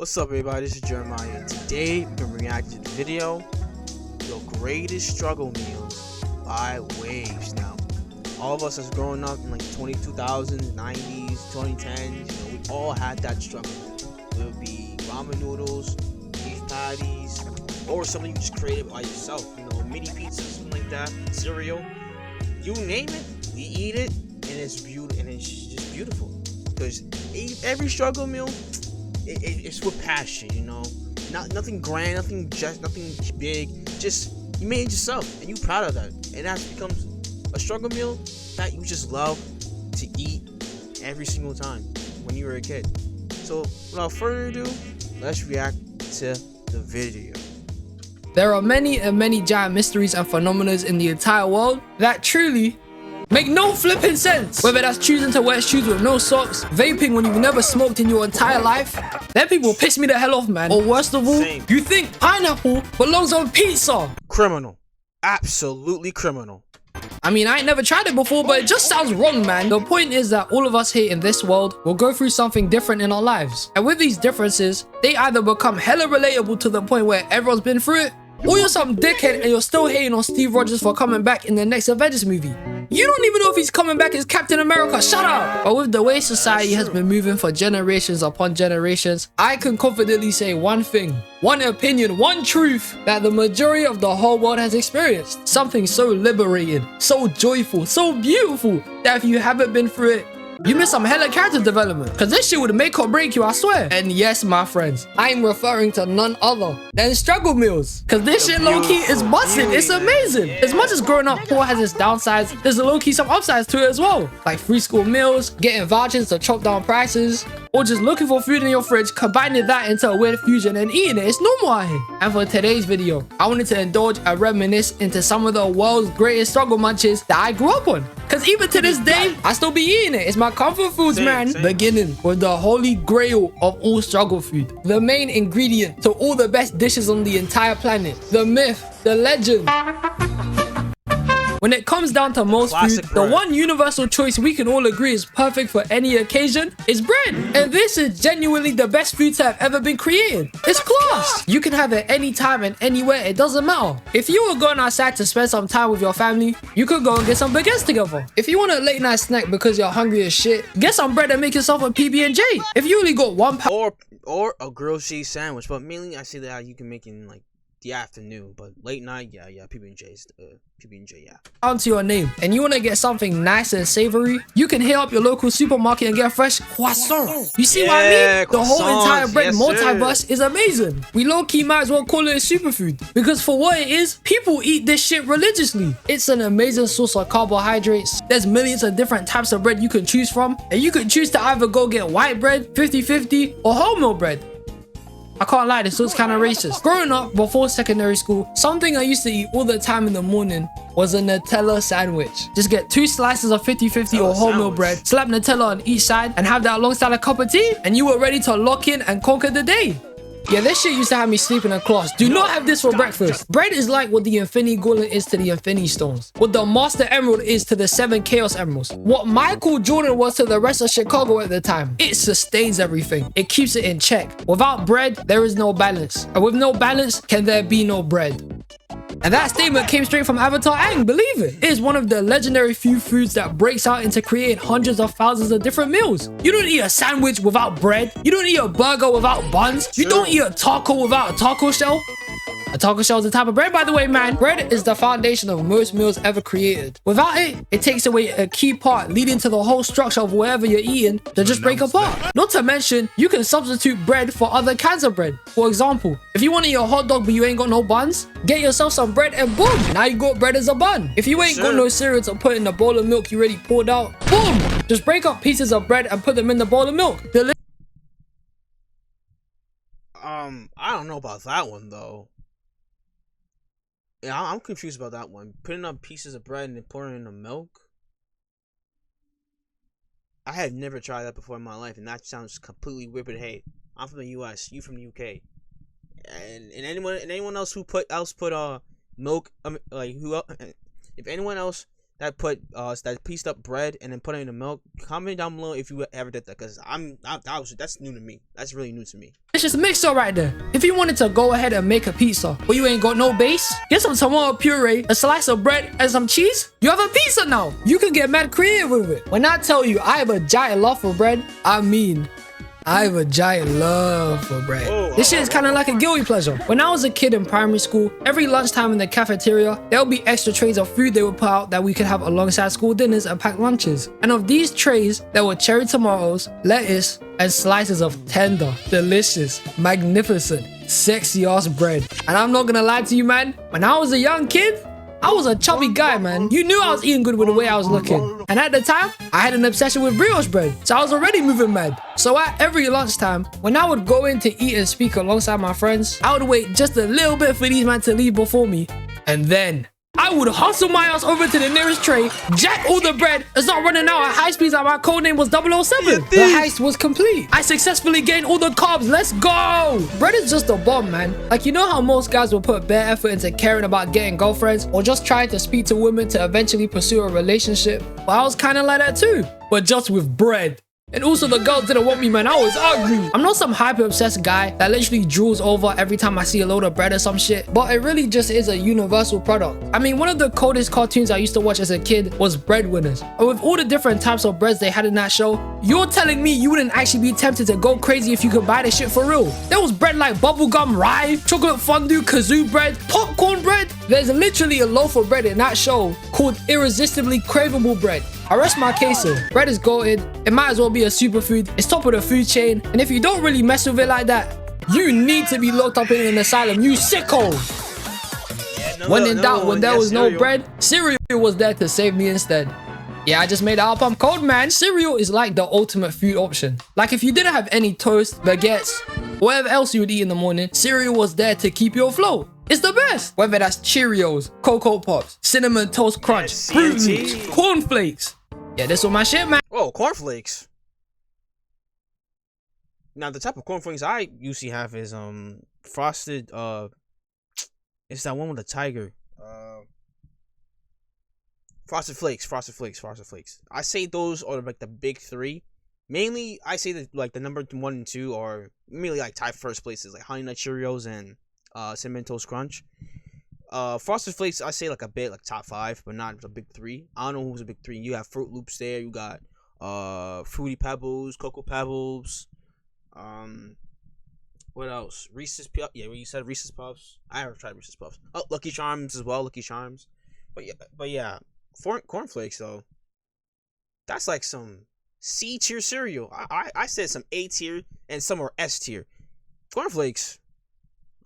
What's up, everybody? This is Jeremiah, and today we're gonna react to the video "Your Greatest Struggle Meal" by Waves. Now, all of us as growing up in like 2000s, 90s, 2010s, we all had that struggle. It would be ramen noodles, beef patties, or something you just created by yourself. Mini pizza, something like that, cereal. You name it, we eat it, and it's beautiful. And it's just beautiful because every struggle meal. It's with passion, nothing grand, nothing big, just you made it yourself and you proud of that, and that becomes a struggle meal that you just love to eat every single time when you were a kid. So without further ado, let's react to the video. There are many and many giant mysteries and phenomena in the entire world that truly make no flipping sense. Whether that's choosing to wear shoes with no socks, vaping when you've never smoked in your entire life. Them people piss me the hell off, man. Or worst of all, you think pineapple belongs on pizza. Criminal. Absolutely criminal. I mean, I ain't never tried it before, but it just sounds wrong, man. The point is that all of us here in this world will go through something different in our lives. And with these differences, they either become hella relatable to the point where everyone's been through it, or you're some dickhead and you're still hating on Steve Rogers for coming back in the next Avengers movie. You don't even know if he's coming back as Captain America. Shut up! But with the way society has been moving for generations upon generations, I can confidently say one thing, one opinion, one truth that the majority of the whole world has experienced. Something so liberating, so joyful, so beautiful that if you haven't been through it, you miss some hella character development. Cause this shit would make or break you, I swear. And yes, my friends, I'm referring to none other than struggle meals. Cause this shit low-key is busting. It's amazing. As much as growing up poor has its downsides, there's low-key some upsides to it as well. Like free school meals, getting vouchers to chop down prices, or just looking for food in your fridge, combining that into a weird fusion and eating it. It's normal out here. And for today's video, I wanted to indulge and reminisce into some of the world's greatest struggle munches that I grew up on. Cause even to this day, I still be eating it. It's my comfort foods, man. Beginning with the holy grail of all struggle food. The main ingredient to all the best dishes on the entire planet. The myth, the legend. When it comes down to most food, the one universal choice we can all agree is perfect for any occasion is bread. And this is genuinely the best food to have ever been created. It's class. You can have it anytime and anywhere, it doesn't matter. If you were going outside to spend some time with your family, you could go and get some baguettes together. If you want a late night snack because you're hungry as shit, get some bread and make yourself a PB&J. If you only got £1 or a grilled cheese sandwich, but mainly I see that you can make it in like the afternoon, but late night, yeah, PB&J's, yeah. Onto your name, and you want to get something nice and savory, you can hit up your local supermarket and get fresh croissant. You see what I mean? The whole entire bread multiverse is amazing. We low-key might as well call it a superfood, because for what it is, people eat this shit religiously. It's an amazing source of carbohydrates. There's millions of different types of bread you can choose from, and you can choose to either go get white bread, 50-50, or wholemeal bread. I can't lie, this looks kind of racist. Growing up, before secondary school, something I used to eat all the time in the morning was a Nutella sandwich. Just get 2 slices of 50-50 or wholemeal bread, slap Nutella on each side, and have that alongside a cup of tea, and you were ready to lock in and conquer the day. Yeah, this shit used to have me sleeping in class. Do not have this for breakfast. Bread is like what the Infinity Gauntlet is to the Infinity Stones. What the Master Emerald is to the 7 Chaos Emeralds. What Michael Jordan was to the rest of Chicago at the time. It sustains everything. It keeps it in check. Without bread, there is no balance. And with no balance, can there be no bread? And that statement came straight from Avatar Aang, believe it. It is one of the legendary few foods that breaks out into creating hundreds of thousands of different meals. You don't eat a sandwich without bread. You don't eat a burger without buns. You don't eat a taco without a taco shell. A taco shell is a type of bread, by the way, man. Bread is the foundation of most meals ever created. Without it, it takes away a key part leading to the whole structure of whatever you're eating to just break apart. Not to mention, you can substitute bread for other kinds of bread. For example, if you want to eat a hot dog but you ain't got no buns, get yourself some bread and boom, now you got bread as a bun. If you ain't got no cereal to put in the bowl of milk you already poured out, boom, just break up pieces of bread and put them in the bowl of milk. I don't know about that one though. Yeah, I'm confused about that one. Putting up pieces of bread and then pouring in the milk. I had never tried that before in my life, and that sounds completely weird. But hey, I'm from the U.S., you from the U.K., and anyone else who put milk. If anyone else that put that pieced up bread and then put it in the milk? Comment down below if you ever did that, because that's new to me. That's really new to me. It's just a mixture right there. If you wanted to go ahead and make a pizza, but you ain't got no base, get some tomato puree, a slice of bread, and some cheese. You have a pizza now. You can get mad creative with it. When I tell you I have a giant love for bread, I mean I have a giant love for bread. This shit is kind of like a guilty pleasure. When I was a kid in primary school, every lunchtime in the cafeteria, there would be extra trays of food they would put out that we could have alongside school dinners and packed lunches. And of these trays, there were cherry tomatoes, lettuce, and slices of tender, delicious, magnificent, sexy ass bread. And I'm not gonna lie to you, man, when I was a young kid, I was a chubby guy, man. You knew I was eating good with the way I was looking. And at the time, I had an obsession with brioche bread, so I was already moving mad. So at every lunchtime, when I would go in to eat and speak alongside my friends, I would wait just a little bit for these men to leave before me. And then I would hustle my ass over to the nearest tray, jack all the bread, and start running out at high speeds, and my code name was 007. The heist was complete. I successfully gained all the carbs. Let's go. Bread is just a bomb, man. Like, you know how most guys will put bare effort into caring about getting girlfriends or just trying to speak to women to eventually pursue a relationship? Well, I was kind of like that too, but just with bread. And also, the girls didn't want me, man. I was ugly. I'm not some hyper-obsessed guy that literally drools over every time I see a load of bread or some shit, but it really just is a universal product. I mean, one of the coldest cartoons I used to watch as a kid was Breadwinners. And with all the different types of breads they had in that show, you're telling me you wouldn't actually be tempted to go crazy if you could buy this shit for real? There was bread like bubblegum rye, chocolate fondue, kazoo bread, popcorn bread. There's literally a loaf of bread in that show called Irresistibly Craveable Bread. I rest my case here. Bread is goated. It might as well be a superfood. It's top of the food chain. And if you don't really mess with it like that, you need to be locked up in an asylum, you sicko. When in doubt, when there was no bread, cereal was there to save me instead. Yeah, I just made it up. I'm cold, man. Cereal is like the ultimate food option. Like, if you didn't have any toast, baguettes, whatever else you would eat in the morning, cereal was there to keep you afloat. It's the best. Whether that's Cheerios, Cocoa Pops, Cinnamon Toast Crunch, Fruit Loops, Cornflakes. Yeah, this was my shit, man. Oh, cornflakes. Now, the type of cornflakes I usually have is frosted. It's that one with the tiger. Frosted Flakes. I say those are like the big three. Mainly, I say that like the number 1 and 2 are mainly like tied first places, like Honey Nut Cheerios and Cinnamon Toast Crunch. Frosted Flakes, I say like a bit like top 5, but not the big 3. I don't know who's the big 3. You have Fruit Loops there. You got Fruity Pebbles, Cocoa Pebbles. What else? Reese's Puffs. Yeah, when you said Reese's Puffs, I never tried Reese's Puffs. Oh, Lucky Charms as well. Lucky Charms. But yeah, cornflakes though. That's like some C tier cereal. I said some A tier and some are S tier. Cornflakes.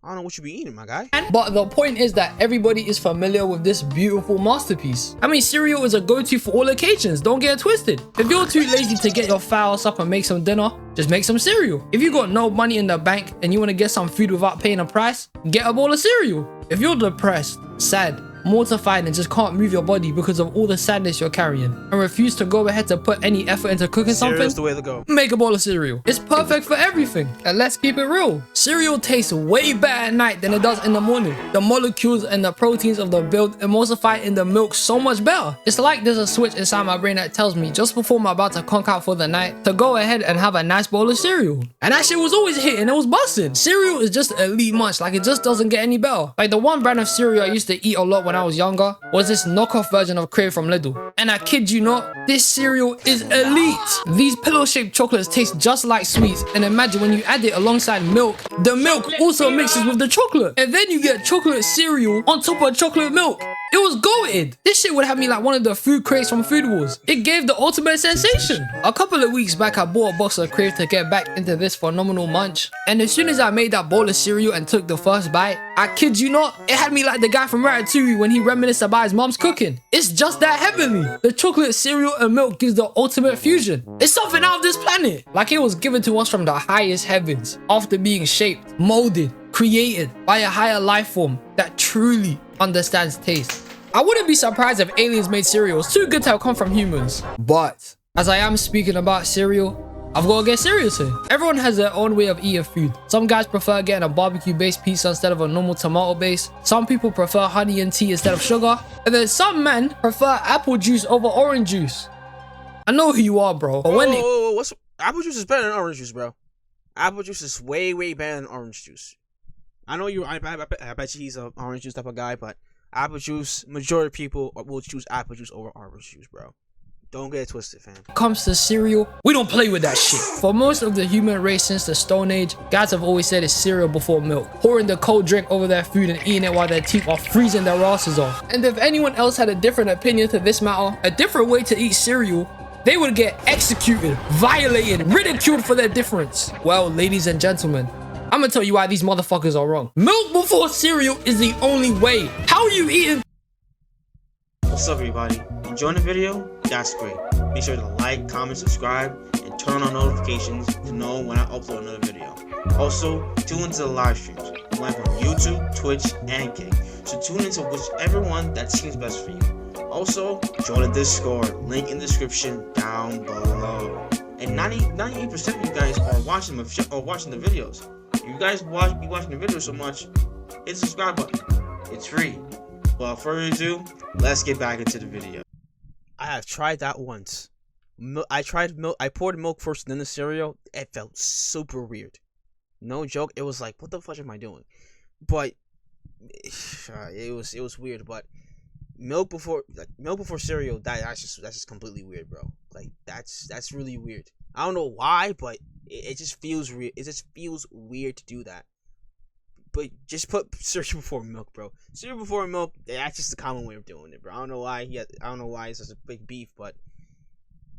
I don't know what you be eating, my guy. But the point is that everybody is familiar with this beautiful masterpiece. I mean, cereal is a go-to for all occasions. Don't get it twisted. If you're too lazy to get your files up and make some dinner, just make some cereal. If you got no money in the bank and you want to get some food without paying a price, get a bowl of cereal. If you're depressed, sad, mortified, and just can't move your body because of all the sadness you're carrying and refuse to go ahead to put any effort into cooking something, Cereal's the way to go. Make a bowl of cereal. It's perfect for everything. And let's keep it real. Cereal tastes way better at night than it does in the morning. The molecules and the proteins of the build emulsify in the milk so much better. It's like there's a switch inside my brain that tells me just before I'm about to conk out for the night to go ahead and have a nice bowl of cereal. And that shit was always hitting. It was busting. Cereal is just elite munch. Like, it just doesn't get any better. Like, the one brand of cereal I used to eat a lot when I was younger was this knockoff version of Crave from Lidl. And I kid you not, this cereal is elite. These pillow-shaped chocolates taste just like sweets, and imagine when you add it alongside milk, the milk also mixes with the chocolate, and then you get chocolate cereal on top of chocolate milk. It was goated. This shit would have me like one of the food crates from Food Wars. It gave the ultimate sensation. A couple of weeks back, I bought a box of Crave to get back into this phenomenal munch. And as soon as I made that bowl of cereal and took the first bite, I kid you not, it had me like the guy from Ratatouille when he reminisced about his mom's cooking. It's just that heavenly. The chocolate cereal and milk gives the ultimate fusion. It's something out of this planet. Like it was given to us from the highest heavens after being shaped, molded, created by a higher life form that truly understands taste. I wouldn't be surprised if aliens made cereals too good to have come from humans. But as I am speaking about cereal, I've got to get serious here. Everyone has their own way of eating food. Some guys prefer getting a barbecue-based pizza instead of a normal tomato base. Some people prefer honey and tea instead of sugar. And then some men prefer apple juice over orange juice. I know who you are, bro. But when apple juice is better than orange juice, bro. Apple juice is way better than orange juice. I know I bet he's an orange juice type of guy, but apple juice, majority of people will choose apple juice over orange juice, bro. Don't get it twisted, fam. When it comes to cereal, we don't play with that shit. For most of the human race since the Stone Age, guys have always said it's cereal before milk, pouring the cold drink over their food and eating it while their teeth are freezing their asses off. And if anyone else had a different opinion to this matter, a different way to eat cereal, they would get executed, violated, ridiculed for their difference. Well, ladies and gentlemen, I'm gonna tell you why these motherfuckers are wrong. Milk before cereal is the only way. How are you eating? What's up, everybody? Enjoying the video? That's great. Make sure to like, comment, subscribe, and turn on notifications to know when I upload another video. Also, tune into the live streams. Live on YouTube, Twitch, and Kick. So tune into whichever one that seems best for you. Also, join the Discord. Link in the description down below. And 98% of you guys are watching the videos. If you guys be watching the videos so much, hit the subscribe button. It's free. Without further ado, let's get back into the video. I have tried that once. I tried milk. I poured milk first, then the cereal. It felt super weird. No joke. It was like, what the fuck am I doing? But it was weird. But milk before cereal, that's just completely weird, bro. Like that's really weird. I don't know why, but it just feels weird. It just feels weird to do that. But just put cereal before milk, bro. Cereal before milk, that's just the common way of doing it, bro. I don't know why it's such a big beef, but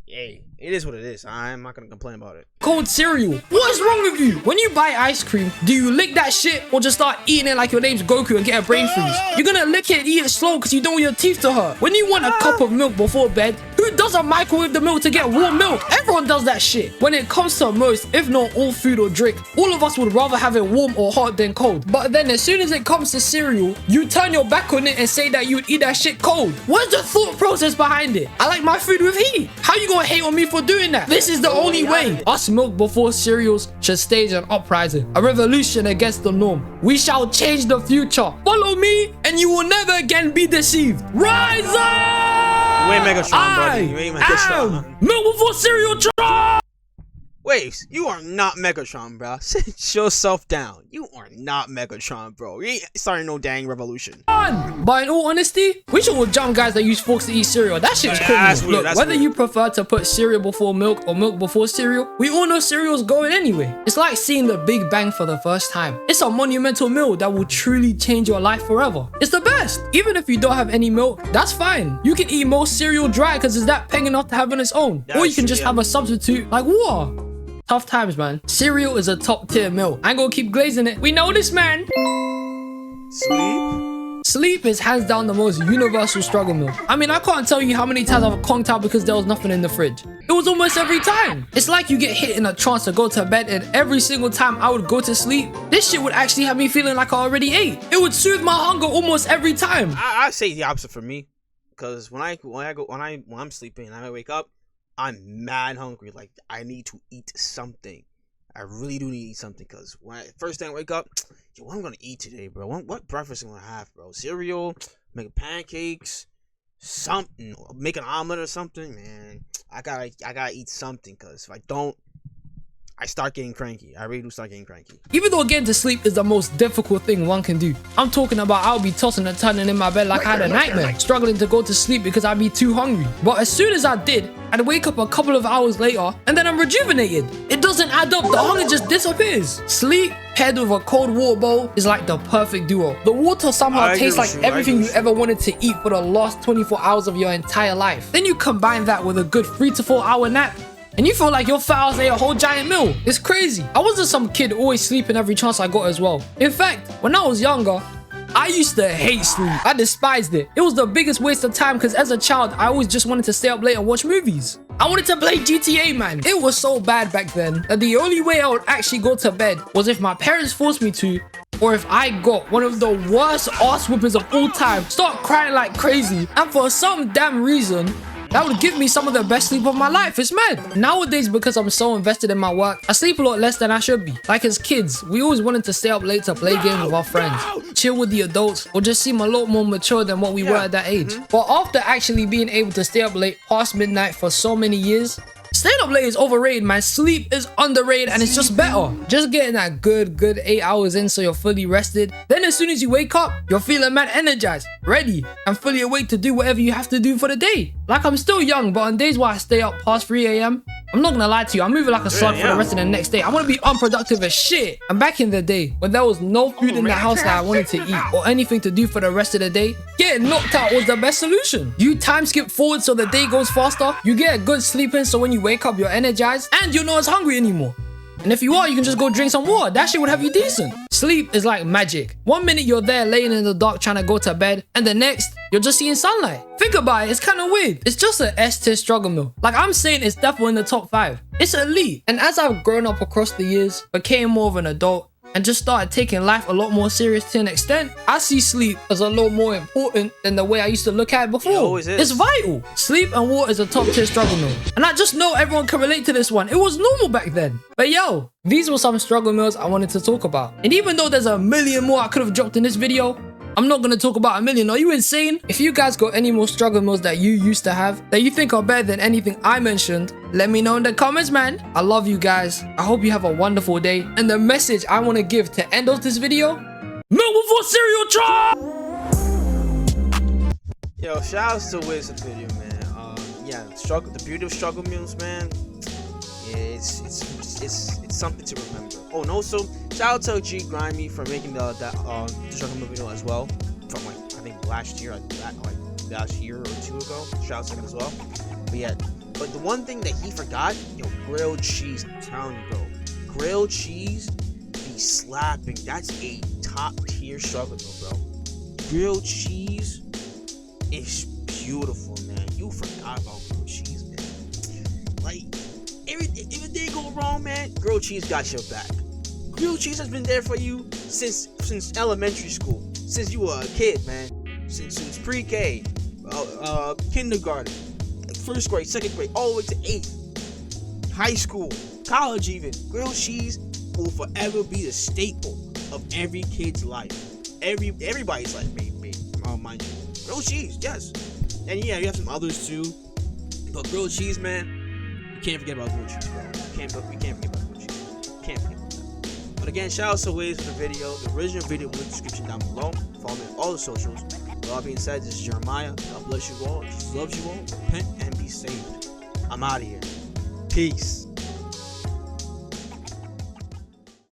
hey, it is what it is. I'm not gonna complain about it. Cold cereal. What's wrong with you? When you buy ice cream, do you lick that shit or just start eating it like your name's Goku and get a brain freeze? You're gonna lick it and eat it slow because you don't want your teeth to hurt. When you want a cup of milk before bed, who doesn't microwave the milk to get warm milk? Everyone does that shit. When it comes to most, if not all food or drink, all of us would rather have it warm or hot than cold. But then as soon as it comes to cereal, you turn your back on it and say that you'd eat that shit cold. What's the thought process behind it? I like my food with heat. How you gonna hate on me for doing that? This is the only way. Us milk before cereals should stage an uprising, a revolution against the norm. We shall change the future. Follow me and you will never again be deceived. Rise up! You ain't Megatron, brother. You ain't Megatron. Milk before cereal. Wait, you are not Megatron, bro. Sit yourself down. You are not Megatron, bro. You ain't starting no dang revolution. But in all honesty, we should all jump guys that use forks to eat cereal. That shit's cool. Look, whether you prefer to put cereal before milk or milk before cereal, we all know cereal's going anyway. It's like seeing the Big Bang for the first time. It's a monumental meal that will truly change your life forever. It's the best. Even if you don't have any milk, that's fine. You can eat most cereal dry because it's that peng enough to have on its own. Or you can just have a substitute like water. Tough times, man. Cereal is a top tier meal. I ain't gonna keep glazing it. We know this, man. Sleep is hands down the most universal struggle meal. I mean, I can't tell you how many times I've conked out because there was nothing in the fridge. It was almost every time. It's like you get hit in a trance to go to bed, and every single time I would go to sleep, this shit would actually have me feeling like I already ate. It would soothe my hunger almost every time. I say the opposite for me, because when I'm sleeping and I wake up, I'm mad hungry. Like, I need to eat something. I really do need to eat something, because when first thing I wake up, yo, what I'm gonna eat today, bro? What breakfast am I gonna have, bro? Cereal, making pancakes, something, make an omelet or something, man. I gotta eat something, because if I don't, I start getting cranky. I really do start getting cranky. Even though getting to sleep is the most difficult thing one can do, I'm talking about I'll be tossing and turning in my bed like I had a nightmare, struggling to go to sleep because I'd be too hungry. But as soon as I did, I'd wake up a couple of hours later and then I'm rejuvenated. It doesn't add up. The hunger just disappears. Sleep paired with a cold water bowl is like the perfect duo. The water somehow tastes like everything you ever wanted to eat for the last 24 hours of your entire life. Then you combine that with a good 3 to 4 hour nap, and you feel like your fat ass ate a whole giant meal. It's crazy. I wasn't some kid always sleeping every chance I got as well. In fact, when I was younger, I used to hate sleep. I despised it. It was the biggest waste of time because as a child, I always just wanted to stay up late and watch movies. I wanted to play GTA, man. It was so bad back then that the only way I would actually go to bed was if my parents forced me to, or if I got one of the worst ass whippers of all time, start crying like crazy, and for some damn reason, That would give me some of the best sleep of my life. It's mad. Nowadays, because I'm so invested in my work, I sleep a lot less than I should be. Like as kids, we always wanted to stay up late to play games with our friends, chill with the adults, or just seem a lot more mature than what we were at that age. But after actually being able to stay up late past midnight for so many years, staying up late is overrated, man. Sleep is underrated and it's just better. Just getting that good 8 hours in so you're fully rested. Then as soon as you wake up, you're feeling mad energized, ready, and fully awake to do whatever you have to do for the day. Like I'm still young, but on days where I stay up past 3 a.m., I'm not gonna lie to you, I'm moving like a slug for the rest of the next day. I wanna be unproductive as shit. And back in the day, when there was no food in the house that I wanted to eat or anything to do for the rest of the day, getting knocked out was the best solution. You time skip forward so the day goes faster, you get a good sleep in so when you wake up you're energized and you're not as hungry anymore. And if you are, you can just go drink some water. That shit would have you decent. Sleep is like magic. 1 minute you're there laying in the dark trying to go to bed, and the next, you're just seeing sunlight. Think about it, it's kind of weird. It's just an S-tier struggle meal. Like I'm saying it's definitely in the top 5. It's elite. And as I've grown up across the years, became more of an adult, and just started taking life a lot more serious to an extent, I see sleep as a lot more important than the way I used to look at it before. It always is. It's vital. Sleep and water is a top tier struggle meal. And I just know everyone can relate to this one. It was normal back then. But yo, these were some struggle meals I wanted to talk about. And even though there's a million more I could have dropped in this video, I'm not gonna talk about a million. Are you insane? If you guys got any more struggle meals that you used to have that you think are better than anything I mentioned, let me know in the comments, man. I love you guys. I hope you have a wonderful day. And the message I want to give to end off this video: milk before cereal drop! Yo, shout outs to Wiz for the video, man. Yeah, the beauty of struggle meals, man. Yeah, it's something to remember. Oh, and also shout out to G Grimy for making the struggle meal video as well. From like I think last year or 2 ago. Shout out to him as well. But yeah, but the one thing that he forgot, yo, grilled cheese. I'm telling you, bro, grilled cheese be slapping. That's a top tier struggle meal, bro. Grilled cheese is beautiful, man. You forgot about grilled cheese, man. Like, if a day go wrong, man, grilled cheese got your back. Grilled cheese has been there for you since elementary school, since you were a kid, man. Since pre-K, kindergarten, first grade, second grade, all the way to 8th, high school, college even. Grilled cheese will forever be the staple of every kid's life. Everybody's life, mind you. Grilled cheese, yes. And yeah, you have some others too. But grilled cheese, man, you can't forget about grilled cheese, bro. We can't forget about grilled cheese. Can't forget about that. But again, shout out to Wiz for the video. The original video will in the description down below. Follow me on all the socials. With all being said, this is Jeremiah. God bless you all. Jesus loves you all. Repent and be saved. I'm out of here. Peace.